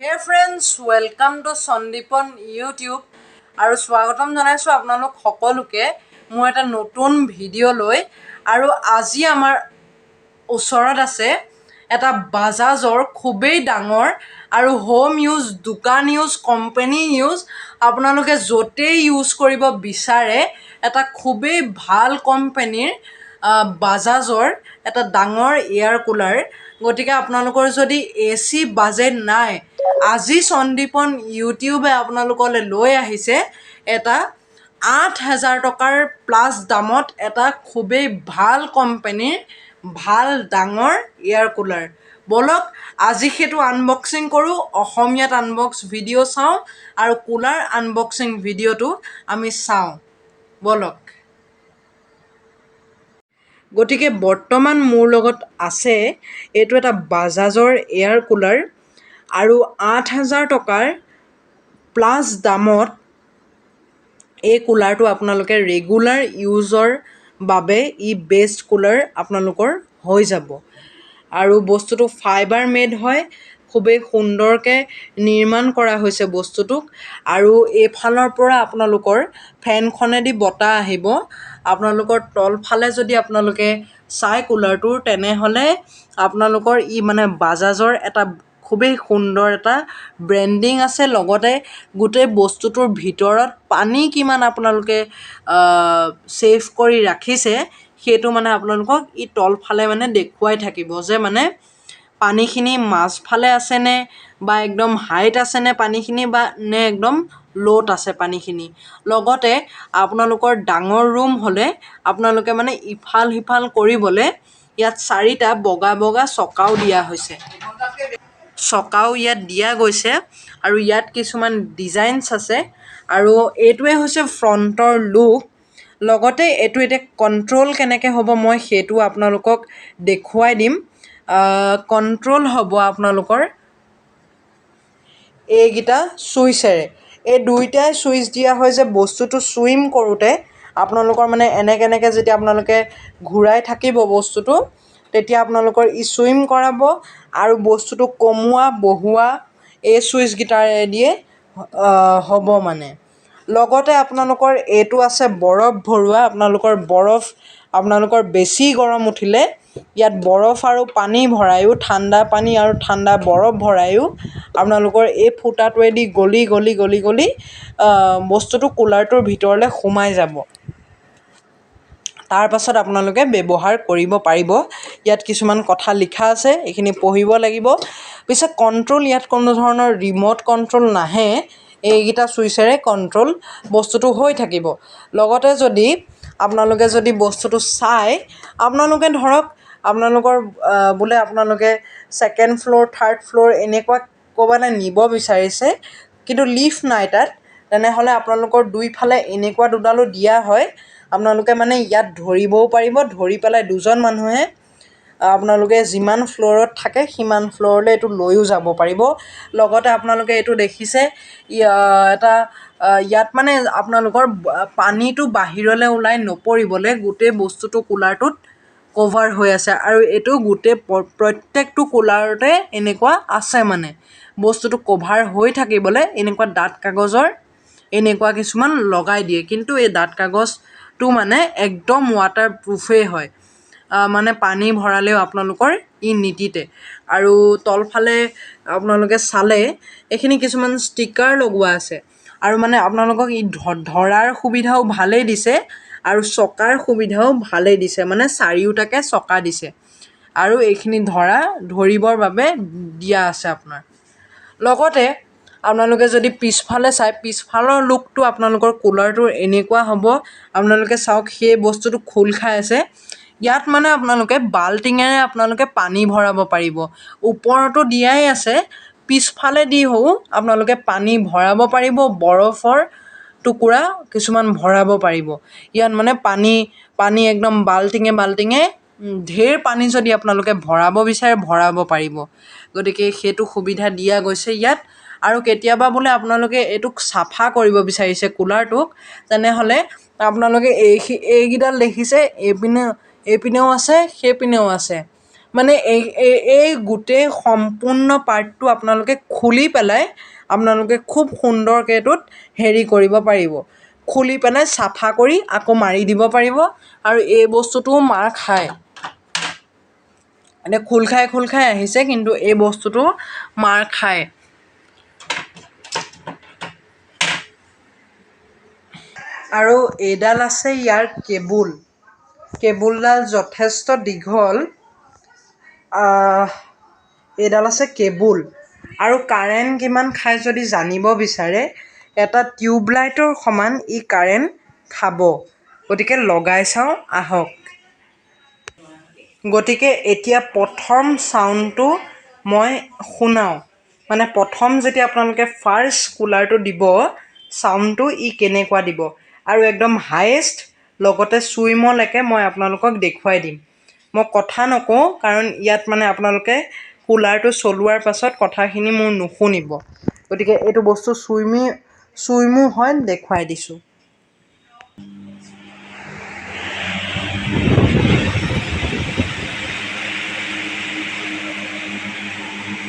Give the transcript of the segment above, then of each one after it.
Hey friends, welcome to Sandipan YouTube আৰু স্বাগতম জনাইছো আপোনালোক সকলোকে মই এটা নতুন ভিডিঅ' লৈ আৰু আজি আমাৰ ওচৰত আছে এটা বাজাজৰ খুবেই ডাঙৰ আৰু হোম ইউজ দোকান ইউজ কোম্পানী ইউজ আপোনালোকে য'তেই ইউজ কৰিব বিচাৰে এটা খুবেই ভাল কোম্পানীৰ বাজাজৰ এটা ডাঙৰ এয়াৰ কুলাৰ গতিকে আপোনালোকৰ যদি এচি বাজেট নাই আজি সন্দীপন ইউটিউবে আপোনালোকলৈ লৈ আহিছে এটা ৮,০০০ টকাৰ প্লাছ দামত এটা খুবেই ভাল কোম্পানীৰ ভাল ডাঙৰ এয়াৰ কুলাৰ বলক আজি সেইটো আনবক্সিং কৰোঁ অসমীয়াত আনবক্স ভিডিঅ' চাওঁ আৰু কুলাৰ আনবক্সিং ভিডিঅ'টো আমি চাওঁ বলক গতিকে বৰ্তমান মোৰ লগত আছে এইটো এটা বাজাজৰ এয়াৰ কুলাৰ আৰু ৮,০০০ টকাৰ প্লাছ দামত এই কুলাৰটো আপোনালোকে ৰেগুলাৰ ইউজৰ বাবে ই বেষ্ট কুলাৰ আপোনালোকৰ হৈ যাব আৰু বস্তুটো ফাইবাৰ মেড হয় খুবেই সুন্দৰকৈ নিৰ্মাণ কৰা হৈছে বস্তুটোক আৰু এইফালৰ পৰা আপোনালোকৰ ফেনখনেদি বতাহ আহিব আপোনালোকৰ তলফালে যদি আপোনালোকে চাই কুলাৰটোৰ তেনেহ'লে আপোনালোকৰ ই মানে বাজাজৰ এটা খুবেই সুন্দৰ এটা ব্ৰেণ্ডিং আছে লগতে গোটেই বস্তুটোৰ ভিতৰত পানী কিমান আপোনালোকে ছেভ কৰি ৰাখিছে সেইটো মানে আপোনালোকক ই তলফালে মানে দেখুৱাই থাকিব যে মানে পানীখিনি মাজফালে আছেনে বা একদম হাইট আছেনে পানীখিনি বা নে একদম ল'ত আছে পানীখিনি লগতে আপোনালোকৰ ডাঙৰ ৰুম হ'লে আপোনালোকে মানে ইফাল সিফাল কৰিবলৈ ইয়াত 4টা বগা বগা চকাও দিয়া হৈছে চকাও ইয়াত দিয়া গৈছে আৰু ইয়াত কিছুমান ডিজাইনছ আছে আৰু এইটোৱে হৈছে ফ্ৰণ্টৰ লুক লগতে এইটো এতিয়া কণ্ট্ৰল কেনেকৈ হ'ব মই সেইটো আপোনালোকক দেখুৱাই দিম কণ্ট্ৰল হ'ব আপোনালোকৰ এইকেইটা ছুইচেৰে এই দুইটাই ছুইচ দিয়া হয় যে বস্তুটো ছুইম কৰোঁতে আপোনালোকৰ মানে এনেকৈ যেতিয়া আপোনালোকে ঘূৰাই থাকিব বস্তুটো তেতিয়া আপোনালোকৰ ই ছুইম কৰাব আৰু বস্তুটো কমোৱা বহোৱা এই ছুইচকেইটাৰে দিয়ে হ'ব মানে লগতে আপোনালোকৰ এইটো আছে বৰফ ভৰোৱা আপোনালোকৰ বেছি গৰম উঠিলে ইয়াত বৰফ আৰু পানী ভৰায়ো ঠাণ্ডা পানী আৰু ঠাণ্ডা বৰফ ভৰায়ো আপোনালোকৰ এই ফুটাটোৱেদি গলি বস্তুটো কুলাৰটোৰ ভিতৰলৈ সোমাই যাব তাৰ পাছত আপোনালোকে ব্যৱহাৰ কৰিব পাৰিব ইয়াত কিছুমান কথা লিখা আছে এইখিনি পঢ়িব লাগিব পিছে কণ্ট্ৰল ইয়াত কোনো ধৰণৰ ৰিম'ট কণ্ট্ৰল নাহে এইকেইটা ছুইচেৰে কণ্ট্ৰল বস্তুটো হৈ থাকিব লগতে যদি আপোনালোকে যদি বস্তুটো চাই আপোনালোকে ধৰক আপোনালোকৰ বোলে আপোনালোকে ছেকেণ্ড ফ্ল'ৰ থাৰ্ড ফ্ল'ৰ এনেকুৱা ক'ৰবালৈ নিব বিচাৰিছে কিন্তু লিফ্ট নাই তাত তেনেহ'লে আপোনালোকৰ দুইফালে এনেকুৱা দুডালো দিয়া হয় আপোনালোকে মানে ইয়াত ধৰিবও পাৰিব ধৰি পেলাই দুজন মানুহে আপোনালোকে যিমান ফ্ল'ৰত থাকে সিমান ফ্ল'ৰলৈ এইটো লৈও যাব পাৰিব লগতে আপোনালোকে এইটো দেখিছে এটা ইয়াত মানে আপোনালোকৰ পানীটো বাহিৰলৈ ওলাই নপৰিবলৈ গোটেই বস্তুটো কুলাৰটোত কভাৰ হৈ আছে আৰু এইটো গোটেই প্ৰত্যেকটো কুলাৰতে এনেকুৱা আছে মানে বস্তুটো কভাৰ হৈ থাকিবলৈ এনেকুৱা ডাঠ কাগজৰ এনেকুৱা কিছুমান লগাই দিয়ে কিন্তু এই ডাঠ কাগজটো মানে একদম ৱাটাৰপ্ৰুফেই হয় মানে পানী ভৰালেও আপোনালোকৰ ই নিতিতে আৰু তলফালে আপোনালোকে চালে এইখিনি কিছুমান ষ্টিকাৰ লগোৱা আছে আৰু মানে আপোনালোকক ই ধৰাৰ সুবিধাও ভালেই দিছে আৰু চকাৰ সুবিধাও ভালেই দিছে মানে চাৰিওটাকে চকা দিছে আৰু এইখিনি ধৰিবৰ বাবে দিয়া আছে আপোনাৰ লগতে আপোনালোকে যদি পিছফালে চাই পিছফালৰ লুকটো আপোনালোকৰ কুলাৰটোৰ এনেকুৱা হ'ব আপোনালোকে চাওক সেই বস্তুটো খোল খাই আছে ইয়াত মানে আপোনালোকে বাল্টিঙেৰে আপোনালোকে পানী ভৰাব পাৰিব ওপৰতো দিয়াই আছে পিছফালে দিও আপোনালোকে পানী ভৰাব পাৰিব বৰফৰ টুকুৰা কিছুমান ভৰাব পাৰিব ইয়াত মানে পানী একদম বাল্টিঙে ঢেৰ পানী যদি আপোনালোকে ভৰাব বিচাৰে ভৰাব পাৰিব গতিকে সেইটো সুবিধা দিয়া গৈছে ইয়াত আৰু কেতিয়াবা বোলে আপোনালোকে এইটোক চাফা কৰিব বিচাৰিছে কুলাৰটোক তেনেহ'লে আপোনালোকে এইকেইডাল দেখিছে এইপিনেও আছে সেইপিনেও আছে মানে এই গোটেই সম্পূৰ্ণ পাৰ্টটো আপোনালোকে খুলি পেলাই আপোনালোকে খুব সুন্দৰকৈ এইটোত হেৰি কৰিব পাৰিব, খুলি পেলাই চাফা কৰি আকৌ মাৰি দিব পাৰিব। আৰু এই বস্তুটোও মাৰ খায়, এতিয়া খোল খাই আহিছে, কিন্তু এই বস্তুটো মাৰ খায়। আৰু এইডাল আছে ইয়াৰ কেবুলডাল যথেষ্ট দীঘল। এইডাল আছে কেবুল। আৰু কাৰেণ্ট কিমান খায় যদি জানিব বিচাৰে, এটা টিউবলাইটৰ সমান ই কাৰেণ্ট খাব। গতিকে লগাই চাওঁ আহক। গতিকে এতিয়া প্ৰথম চাউণ্ডটো মই শুনাওঁ, মানে প্ৰথম যেতিয়া আপোনালোকে ফাৰ্ষ্ট কুলাৰটো দিব চাউণ্ডটো ই কেনেকুৱা দিব, আৰু একদম হায়েষ্ট লগতে চুইমলৈকে মই আপোনালোকক দেখুৱাই দিম। মই কথা নকওঁ, কাৰণ ইয়াত মানে আপোনালোকে কুলাৰটো চলোৱাৰ পাছত কথাখিনি মোৰ নুশুনিব। গতিকে এইটো বস্তু চুইমো হয়, দেখুৱাই দিছোঁ।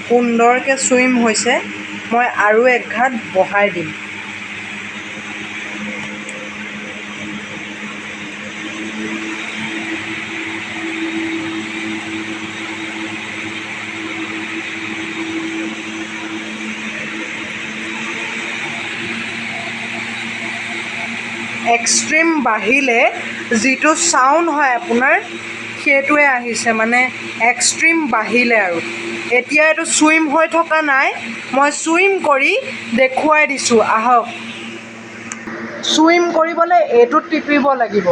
সুন্দৰকৈ চুইম হৈছে, মই আৰু এঘাত বঢ়াই দিম। এক্সট্ৰিম বাঢ়িলে যিটো চাউণ্ড হয় আপোনাৰ সেইটোৱে আহিছে, মানে এক্সট্ৰিম বাঢ়িলে। আৰু এতিয়া এইটো চুইম হৈ থকা নাই, মই চুইম কৰি দেখুৱাই দিছোঁ আহক। চুইম কৰিবলৈ এইটোত টিপিব লাগিব।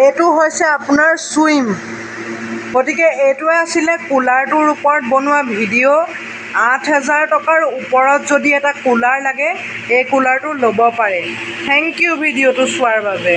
এইটো হৈছে আপোনাৰ চুইম। গতিকে এইটোৱে আছিলে কুলাৰটোৰ ওপৰত বনোৱা ভিডিঅ'। 8,000 টকাৰ ওপৰত যদি এটা কুলাৰ লাগে, এই কুলাৰটো ল'ব পাৰে। থেংক ইউ ভিডিঅ'টো চোৱাৰ বাবে।